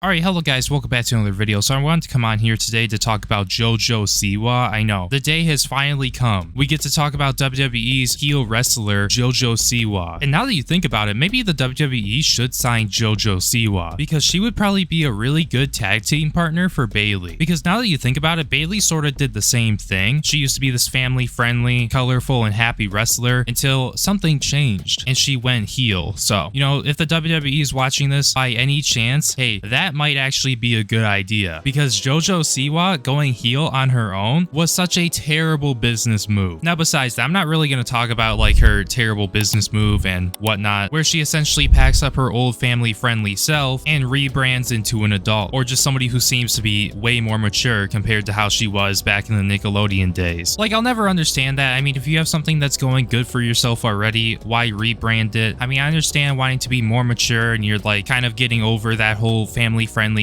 Alright, hello guys, welcome back to another video. So I wanted to come on here today to talk about JoJo Siwa. I know, the day has finally come. We get to talk about WWE's heel wrestler, JoJo Siwa. And now that you think about it, maybe the WWE should sign JoJo Siwa, because she would probably be a really good tag team partner for Bayley. Because now that you think about it, Bayley sort of did the same thing. She used to be this family-friendly, colorful, and happy wrestler until something changed and she went heel. So, you know, if the WWE is watching this by any chance, hey, that might actually be a good idea, because JoJo Siwa going heel on her own was such a terrible business move. Now, besides that, I'm not really going to talk about like her terrible business move and whatnot, where she essentially packs up her old family-friendly self and rebrands into an adult, or just somebody who seems to be way more mature compared to how she was back in the Nickelodeon days. Like, I'll never understand that. I mean, if you have something that's going good for yourself already, why rebrand it? I mean, I understand wanting to be more mature and you're like kind of getting over that whole family-friendly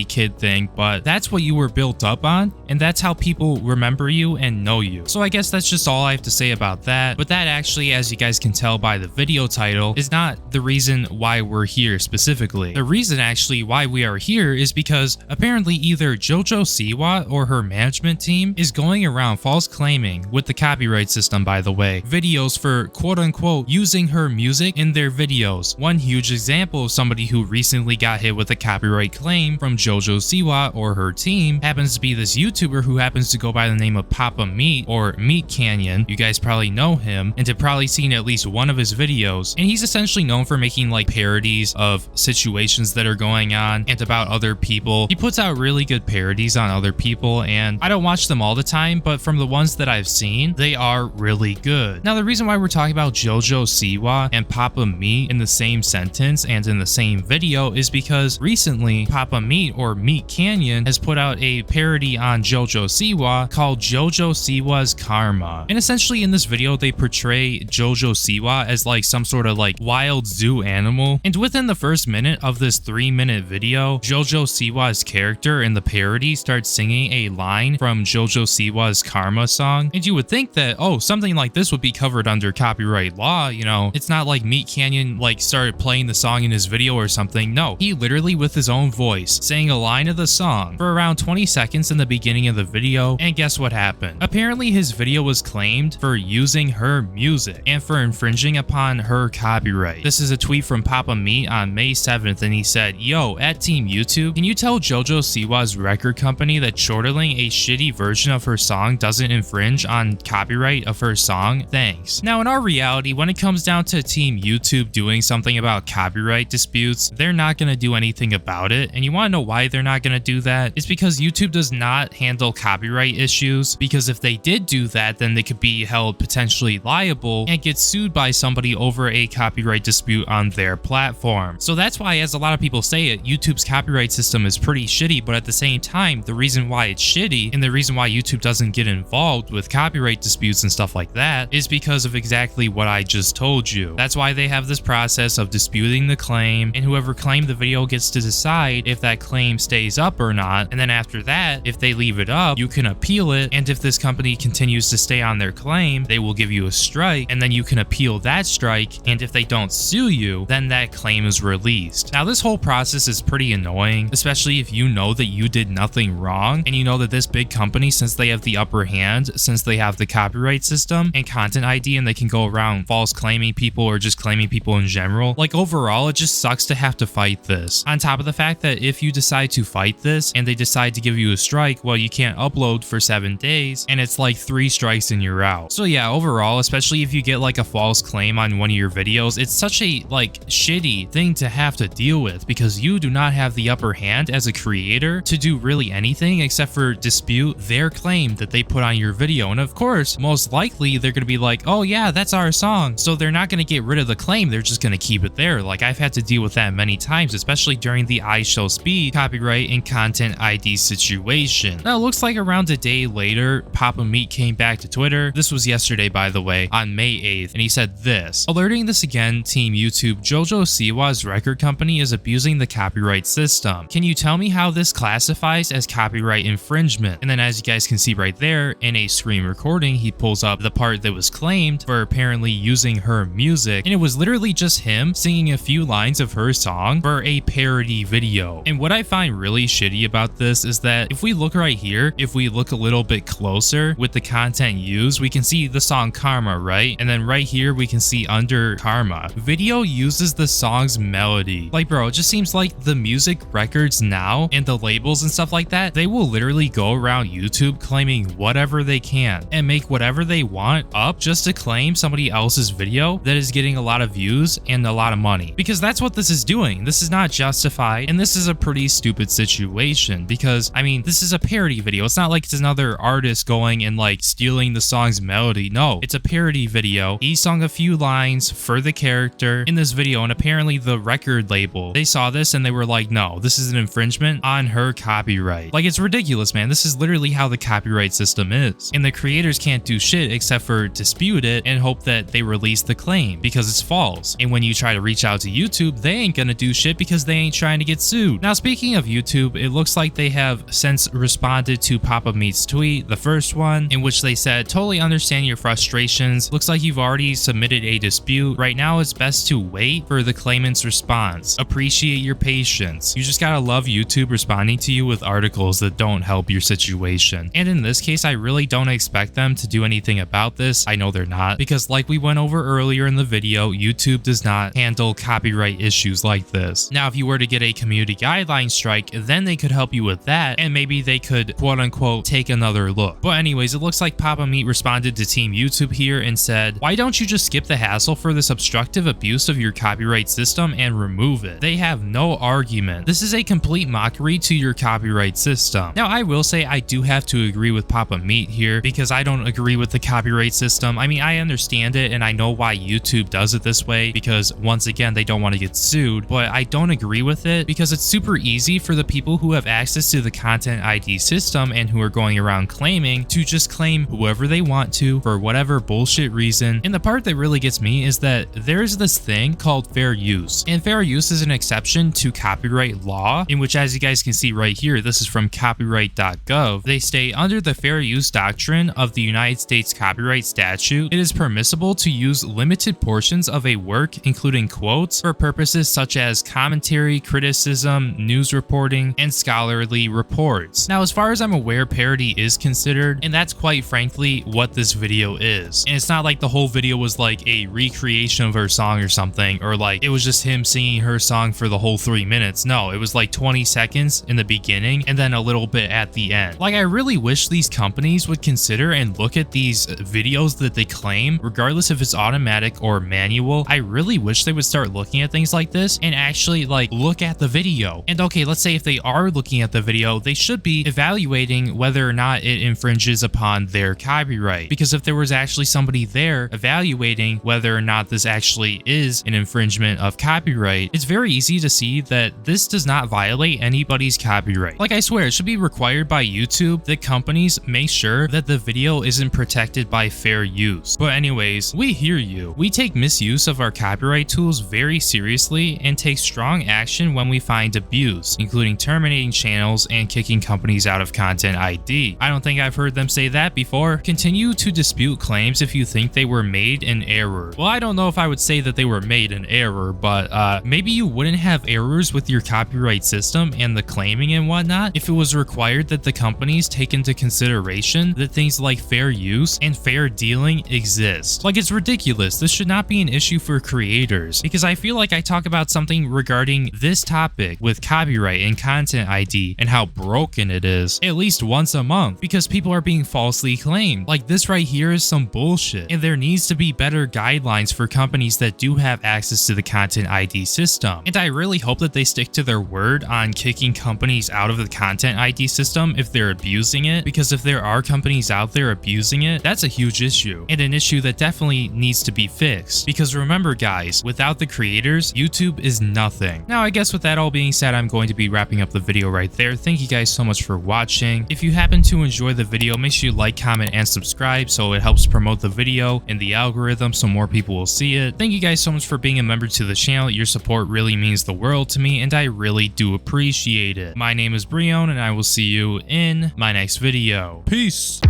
kid thing, but that's what you were built up on, and that's how people remember you and know you. So I guess that's just all I have to say about that. But that actually, as you guys can tell by the video title, is not the reason why we're here specifically. The reason actually why we are here is because apparently either JoJo Siwa or her management team is going around false claiming, with the copyright system by the way, videos for quote-unquote using her music in their videos. One huge example of somebody who recently got hit with a copyright claim from JoJo Siwa or her team happens to be this YouTuber who happens to go by the name of Papa Meat, or MeatCanyon. You guys probably know him and have probably seen at least one of his videos, and he's essentially known for making like parodies of situations that are going on and about other people. He puts out really good parodies on other people, and I don't watch them all the time, but from the ones that I've seen, they are really good. Now, the reason why we're talking about JoJo Siwa and Papa Meat in the same sentence and in the same video is because recently Papa Meat, or MeatCanyon, has put out a parody on JoJo Siwa called JoJo Siwa's Karma. And essentially in this video, they portray JoJo Siwa as like some sort of like wild zoo animal. And within the first minute of this 3-minute video, JoJo Siwa's character in the parody starts singing a line from JoJo Siwa's Karma song. And you would think that, oh, something like this would be covered under copyright law, you know? It's not like MeatCanyon like started playing the song in his video or something. No, he literally with his own voice sang a line of the song for around 20 seconds in the beginning of the video, and guess what happened? Apparently his video was claimed for using her music and for infringing upon her copyright. This is a tweet from Papa Meat on May 7th, and he said, "Yo, at Team YouTube, can you tell JoJo Siwa's record company that chortling a shitty version of her song doesn't infringe on copyright of her song? Thanks." Now, in our reality, when it comes down to Team YouTube doing something about copyright disputes, they're not going to do anything about it. And you want to know why they're not going to do that? It's because YouTube does not handle copyright issues, because if they did do that, then they could be held potentially liable and get sued by somebody over a copyright dispute on their platform. So that's why, as a lot of people say it, YouTube's copyright system is pretty shitty, but at the same time, the reason why it's shitty and the reason why YouTube doesn't get involved with copyright disputes and stuff like that is because of exactly what I just told you. That's why they have this process of disputing the claim, and whoever claimed the video gets to decide if that claim stays up or not. And then after that, if they leave it up, you can appeal it, and if this company continues to stay on their claim, they will give you a strike, and then you can appeal that strike, and if they don't sue you, then that claim is released. Now, this whole process is pretty annoying, especially if you know that you did nothing wrong, and you know that this big company, since they have the upper hand, since they have the copyright system and content ID, and they can go around false claiming people or just claiming people in general, like overall, it just sucks to have to fight this. On top of the fact that if you decide to fight this and they decide to give you a strike, well, you can't upload for 7 days, and it's like 3 strikes and you're out. So yeah, overall, especially if you get like a false claim on one of your videos, it's such a like shitty thing to have to deal with, because you do not have the upper hand as a creator to do really anything except for dispute their claim that they put on your video. And of course, most likely they're going to be like, oh yeah, that's our song. So they're not going to get rid of the claim, they're just going to keep it there. Like, I've had to deal with that many times, especially during the I Show Speed copyright and content ID situation. Now, it looks like around a day later, Papa Meat came back to Twitter. This was yesterday, by the way, on May 8th, and he said this: "Alerting this again, Team YouTube, JoJo Siwa's record company is abusing the copyright system. Can you tell me how this classifies as copyright infringement?" And then, as you guys can see right there in a screen recording, he pulls up the part that was claimed for apparently using her music, and it was literally just him singing a few lines of her song for a parody video. And what I find really shitty about this is that if we look right here, if we look a little bit closer with the content used, we can see the song Karma, right? And then right here, we can see under Karma, video uses the song's melody. Like, bro, it just seems like the music records now and the labels and stuff like that, they will literally go around YouTube claiming whatever they can and make whatever they want up just to claim somebody else's video that is getting a lot of views and a lot of money. Because that's what this is doing. This is not justified, and this is a pretty stupid situation because, I mean, this is a parody video. It's not like it's another artist going and like stealing the song's melody. No, it's a parody video. He sung a few lines for the character in this video, and apparently the record label, they saw this and they were like, no, this is an infringement on her copyright. Like, it's ridiculous, man. This is literally how the copyright system is. And the creators can't do shit except for dispute it and hope that they release the claim because it's false. And when you try to reach out to YouTube, they ain't gonna do shit because they ain't trying to get sued. Now, speaking of YouTube, it looks like they have since responded to Papa Meat's tweet, the first one, in which they said, totally understand your frustrations. Looks like you've already submitted a dispute. Right now, it's best to wait for the claimant's response. Appreciate your patience. You just gotta love YouTube responding to you with articles that don't help your situation. And in this case, I really don't expect them to do anything about this. I know they're not, because like we went over earlier in the video, YouTube does not handle copyright issues like this. Now, if you were to get a community guideline strike, then they could help you with that, and maybe they could quote unquote take another look. But anyways, it looks like Papa Meat responded to Team YouTube here and said, why don't you just skip the hassle for this obstructive abuse of your copyright system and remove it? They have no argument. This is a complete mockery to your copyright system. Now, I will say I do have to agree with Papa Meat here because I don't agree with the copyright system. I mean, I understand it and I know why YouTube does it this way because once again, they don't want to get sued, but I don't agree with it because it's super easy for the people who have access to the content ID system and who are going around claiming to just claim whoever they want to for whatever bullshit reason. And the part that really gets me is that there's this thing called fair use, and fair use is an exception to copyright law in which, as you guys can see right here, this is from copyright.gov. They state, under the fair use doctrine of the United States copyright statute, it is permissible to use limited portions of a work, including quotes, for purposes such as commentary, criticism, news reporting, and scholarly reports. Now, as far as I'm aware, parody is considered, and that's quite frankly what this video is. And it's not like the whole video was like a recreation of her song or something, or like it was just him singing her song for the whole 3 minutes. No, it was like 20 seconds in the beginning and then a little bit at the end. Like, I really wish these companies would consider and look at these videos that they claim, regardless if it's automatic or manual. I really wish they would start looking at things like this and actually like look at the video. And okay, let's say if they are looking at the video, they should be evaluating whether or not it infringes upon their copyright. Because if there was actually somebody there evaluating whether or not this actually is an infringement of copyright, it's very easy to see that this does not violate anybody's copyright. Like, I swear, it should be required by YouTube that companies make sure that the video isn't protected by fair use. But anyways, we hear you. We take misuse of our copyright tools very seriously and take strong action when we find abuse, including terminating channels and kicking companies out of Content ID. I don't think I've heard them say that before. Continue to dispute claims if you think they were made in error. Well, I don't know if I would say that they were made in error, but maybe you wouldn't have errors with your copyright system and the claiming and whatnot if it was required that the companies take into consideration that things like fair use and fair dealing exist. Like, it's ridiculous. This should not be an issue for creators, because I feel like I talk about something regarding this topic with copyright and Content ID and how broken it is at least once a month because people are being falsely claimed. Like, this right here is some bullshit, and there needs to be better guidelines for companies that do have access to the Content ID system. And I really hope that they stick to their word on kicking companies out of the Content ID system if they're abusing it, because if there are companies out there abusing it, that's a huge issue, and an issue that definitely needs to be fixed. Because remember guys, without the creators, YouTube is nothing. Now, I guess with that all being said, I'm going to be wrapping up the video right there. Thank you guys so much for watching. If you happen to enjoy the video, make sure you like, comment, and subscribe so it helps promote the video and the algorithm so more people will see it. Thank you guys so much for being a member to the channel. Your support really means the world to me, and I really do appreciate it. My name is Breone, and I will see you in my next video. Peace!